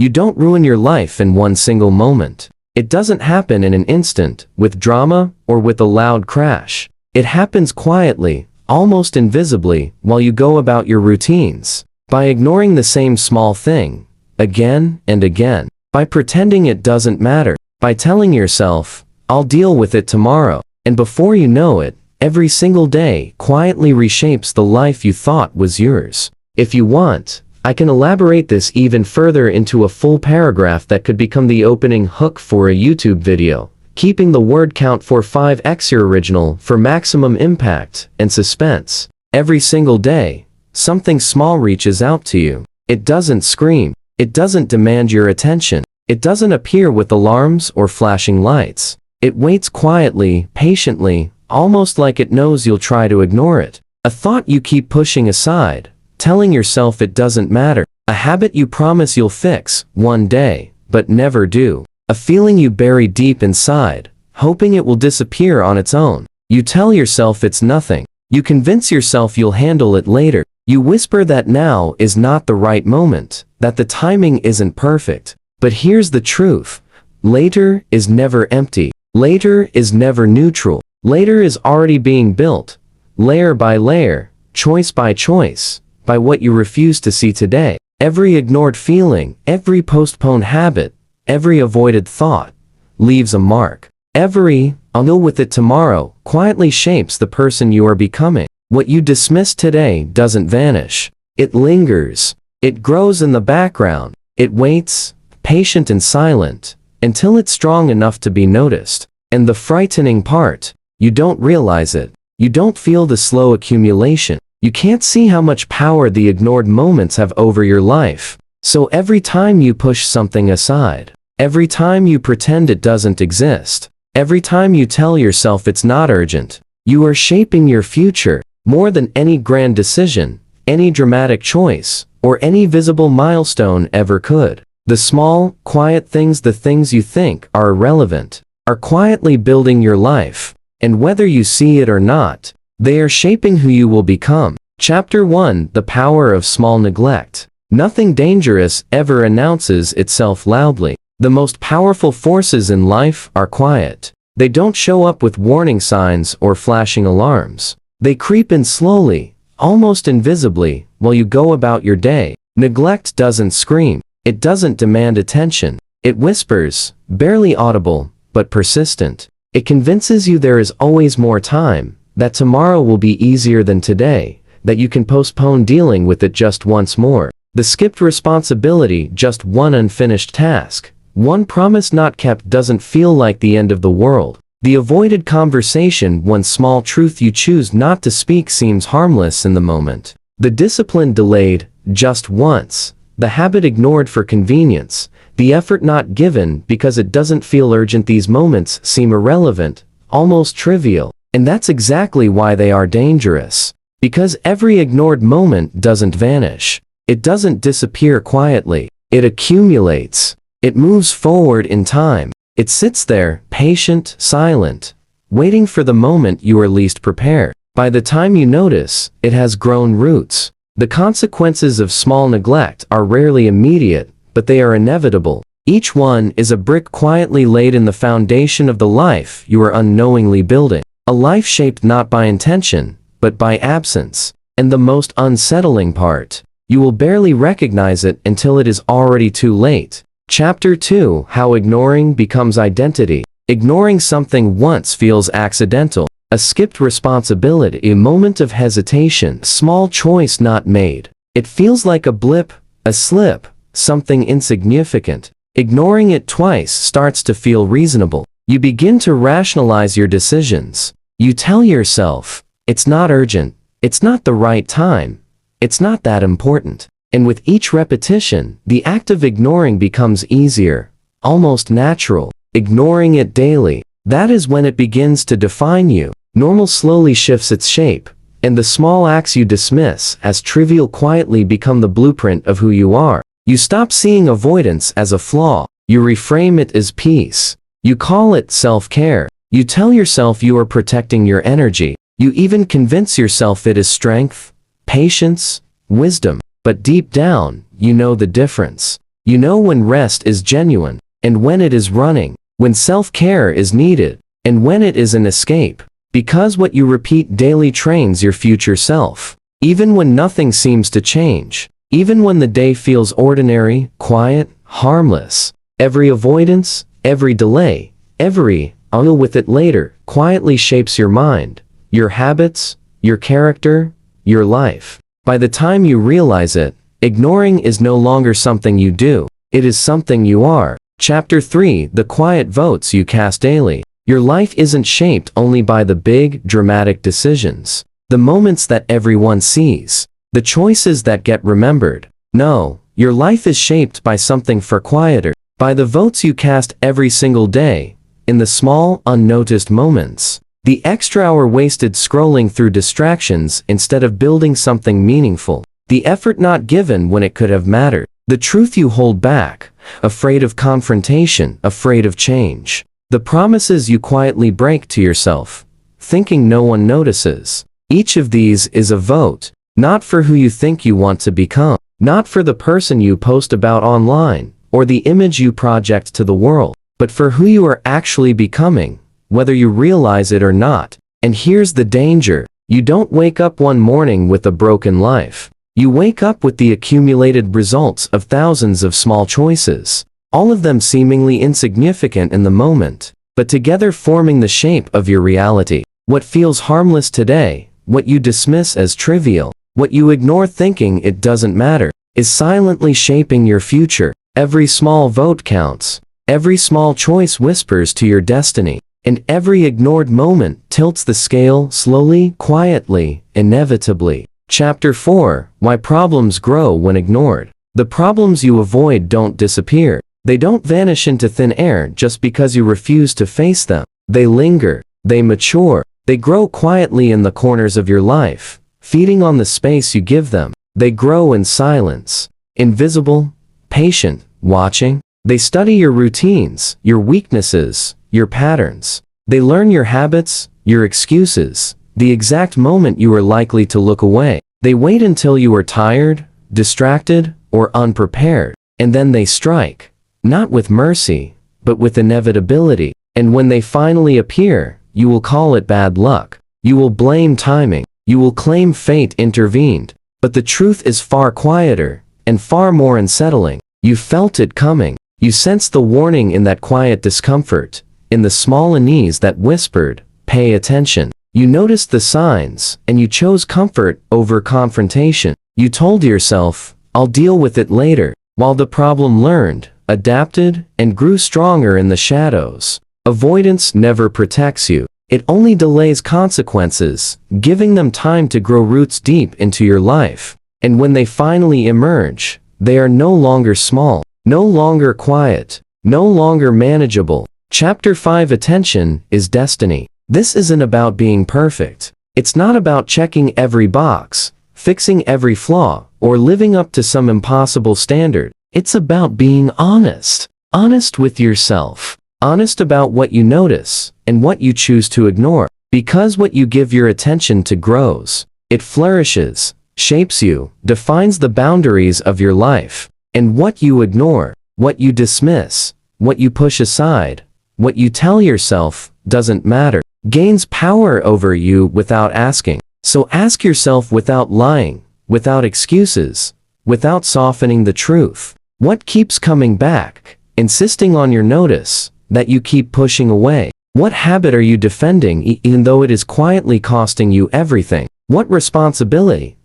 You don't ruin your life in one single moment. It doesn't happen in an instant, with drama, or with a loud crash. It happens quietly, almost invisibly, while you go about your routines. By ignoring the same small thing, again and again. By pretending it doesn't matter. By telling yourself, I'll deal with it tomorrow. And before you know it, every single day quietly reshapes the life you thought was yours. If you want, I can elaborate this even further into a full paragraph that could become the opening hook for a YouTube video, keeping the word count for 5x your original for maximum impact and suspense. Every single day, something small reaches out to you. It doesn't scream. It doesn't demand your attention. It doesn't appear with alarms or flashing lights. It waits quietly, patiently, almost like it knows you'll try to ignore it. A thought you keep pushing aside, telling yourself it doesn't matter. A habit you promise you'll fix one day, but never do. A feeling you bury deep inside, hoping it will disappear on its own. You tell yourself it's nothing. You convince yourself you'll handle it later. You whisper that now is not the right moment, that the timing isn't perfect. But here's the truth. Later is never empty. Later is never neutral. Later is already being built, layer by layer, choice by choice, by what you refuse to see today. Every ignored feeling, every postponed habit, every avoided thought, leaves a mark. Every, I'll deal with it tomorrow, quietly shapes the person you are becoming. What you dismiss today doesn't vanish. It lingers. It grows in the background. It waits, patient and silent, until it's strong enough to be noticed. And the frightening part, you don't realize it. You don't feel the slow accumulation. You can't see how much power the ignored moments have over your life. So every time you push something aside, every time you pretend it doesn't exist, every time you tell yourself it's not urgent, you are shaping your future more than any grand decision, any dramatic choice, or any visible milestone ever could. The small, quiet things, the things you think are irrelevant, are quietly building your life, and whether you see it or not, they are shaping who you will become. Chapter 1: The Power of Small Neglect. Nothing dangerous ever announces itself loudly. The most powerful forces in life are quiet. They don't show up with warning signs or flashing alarms. They creep in slowly, almost invisibly, while you go about your day. Neglect doesn't scream. It doesn't demand attention. It whispers, barely audible, but persistent. It convinces you there is always more time, that tomorrow will be easier than today, that you can postpone dealing with it just once more. The skipped responsibility, just one unfinished task, one promise not kept, doesn't feel like the end of the world. The avoided conversation, one small truth you choose not to speak, seems harmless in the moment. The discipline delayed, just once. The habit ignored for convenience. The effort not given because it doesn't feel urgent. These moments seem irrelevant, almost trivial. And that's exactly why they are dangerous. Because every ignored moment doesn't vanish. It doesn't disappear quietly. It accumulates. It moves forward in time. It sits there, patient, silent, waiting for the moment you are least prepared. By the time you notice, it has grown roots. The consequences of small neglect are rarely immediate, but they are inevitable. Each one is a brick quietly laid in the foundation of the life you are unknowingly building. A life shaped not by intention, but by absence. And the most unsettling part, you will barely recognize it until it is already too late. Chapter 2: How Ignoring Becomes Identity. Ignoring something once feels accidental. A skipped responsibility, a moment of hesitation, small choice not made. It feels like a blip, a slip, something insignificant. Ignoring it twice starts to feel reasonable. You begin to rationalize your decisions. You tell yourself, it's not urgent, it's not the right time, it's not that important. And with each repetition, the act of ignoring becomes easier, almost natural. Ignoring it daily, that is when it begins to define you. Normal slowly shifts its shape, and the small acts you dismiss as trivial quietly become the blueprint of who you are. You stop seeing avoidance as a flaw. You reframe it as peace. You call it self-care. You tell yourself you are protecting your energy. You even convince yourself it is strength, patience, wisdom. But deep down, you know the difference. You know when rest is genuine, and when it is running, when self-care is needed, and when it is an escape. Because what you repeat daily trains your future self. Even when nothing seems to change, even when the day feels ordinary, quiet, harmless, every avoidance, every delay, every "I'll deal with it later" quietly shapes your mind, your habits, your character, your life. By the time you realize it, ignoring is no longer something you do, it is something you are. Chapter 3: The Quiet Votes You Cast Daily. Your life isn't shaped only by the big, dramatic decisions, the moments that everyone sees, the choices that get remembered. No, your life is shaped by something far quieter, by the votes you cast every single day, in the small, unnoticed moments. The extra hour wasted scrolling through distractions instead of building something meaningful. The effort not given when it could have mattered. The truth you hold back, afraid of confrontation, afraid of change. The promises you quietly break to yourself, thinking no one notices. Each of these is a vote, not for who you think you want to become, not for the person you post about online, or the image you project to the world, but for who you are actually becoming, whether you realize it or not. And here's the danger: you don't wake up one morning with a broken life. You wake up with the accumulated results of thousands of small choices, all of them seemingly insignificant in the moment, but together forming the shape of your reality. What feels harmless today, what you dismiss as trivial, what you ignore thinking it doesn't matter, is silently shaping your future. Every small vote counts, every small choice whispers to your destiny, and every ignored moment tilts the scale slowly, quietly, inevitably. Chapter 4: Why Problems Grow When Ignored. The problems you avoid don't disappear. They don't vanish into thin air just because you refuse to face them. They linger, they mature, they grow quietly in the corners of your life, feeding on the space you give them. They grow in silence, invisible, patient, watching. They study your routines, your weaknesses, your patterns. They learn your habits, your excuses, the exact moment you are likely to look away. They wait until you are tired, distracted, or unprepared, and then they strike. Not with mercy, but with inevitability. And when they finally appear, you will call it bad luck. You will blame timing. You will claim fate intervened. But the truth is far quieter, and far more unsettling. You felt it coming. You sensed the warning in that quiet discomfort, in the small unease that whispered, "Pay attention." You noticed the signs, and you chose comfort over confrontation. You told yourself, "I'll deal with it later," while the problem learned, adapted, and grew stronger in the shadows. Avoidance never protects you. It only delays consequences, giving them time to grow roots deep into your life. And when they finally emerge, they are no longer small, no longer quiet, no longer manageable. Chapter 5: Attention is Destiny. This isn't about being perfect. It's not about checking every box, fixing every flaw, or living up to some impossible standard. It's about being honest. Honest with yourself. Honest about what you notice, and what you choose to ignore. Because what you give your attention to grows. It flourishes, shapes you, defines the boundaries of your life. And what you ignore, what you dismiss, what you push aside, what you tell yourself, doesn't matter, gains power over you without asking. So ask yourself without lying, without excuses, without softening the truth. What keeps coming back, insisting on your notice, that you keep pushing away? What habit are you defending even though it is quietly costing you everything? What responsibility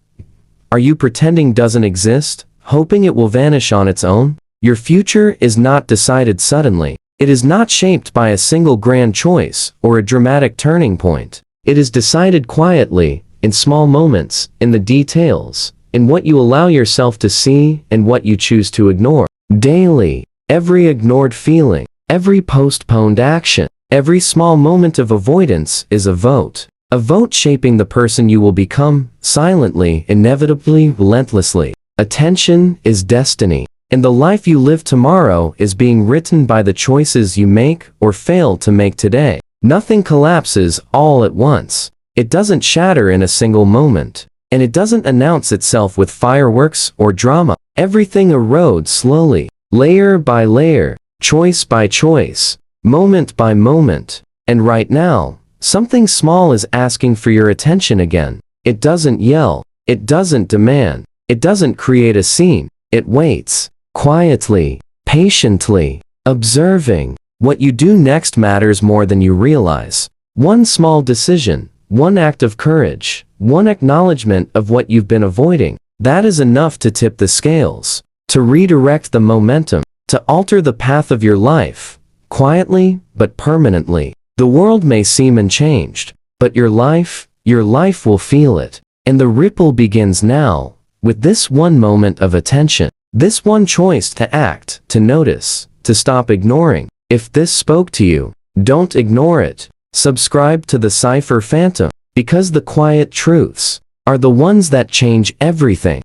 are you pretending doesn't exist, hoping it will vanish on its own? Your future is not decided suddenly. It is not shaped by a single grand choice or a dramatic turning point. It is decided quietly, in small moments, in the details, in what you allow yourself to see and what you choose to ignore. Daily, every ignored feeling, every postponed action, every small moment of avoidance is a vote. A vote shaping the person you will become, silently, inevitably, relentlessly. Attention is destiny. And the life you live tomorrow is being written by the choices you make or fail to make today. Nothing collapses all at once. It doesn't shatter in a single moment. And it doesn't announce itself with fireworks or drama. Everything erodes slowly, layer by layer, choice by choice, moment by moment. And right now, something small is asking for your attention again. It doesn't yell, it doesn't demand, it doesn't create a scene. It waits, quietly, patiently, observing. What you do next matters more than you realize. One small decision, one act of courage, one acknowledgement of what you've been avoiding, that is enough to tip the scales, to redirect the momentum, to alter the path of your life, quietly but permanently. The world may seem unchanged, but your life will feel it. And the ripple begins now, with this one moment of attention, this one choice to act, to notice, to stop ignoring. If this spoke to you, don't ignore it. Subscribe to the Cypher Phantom, because the quiet truths are the ones that change everything.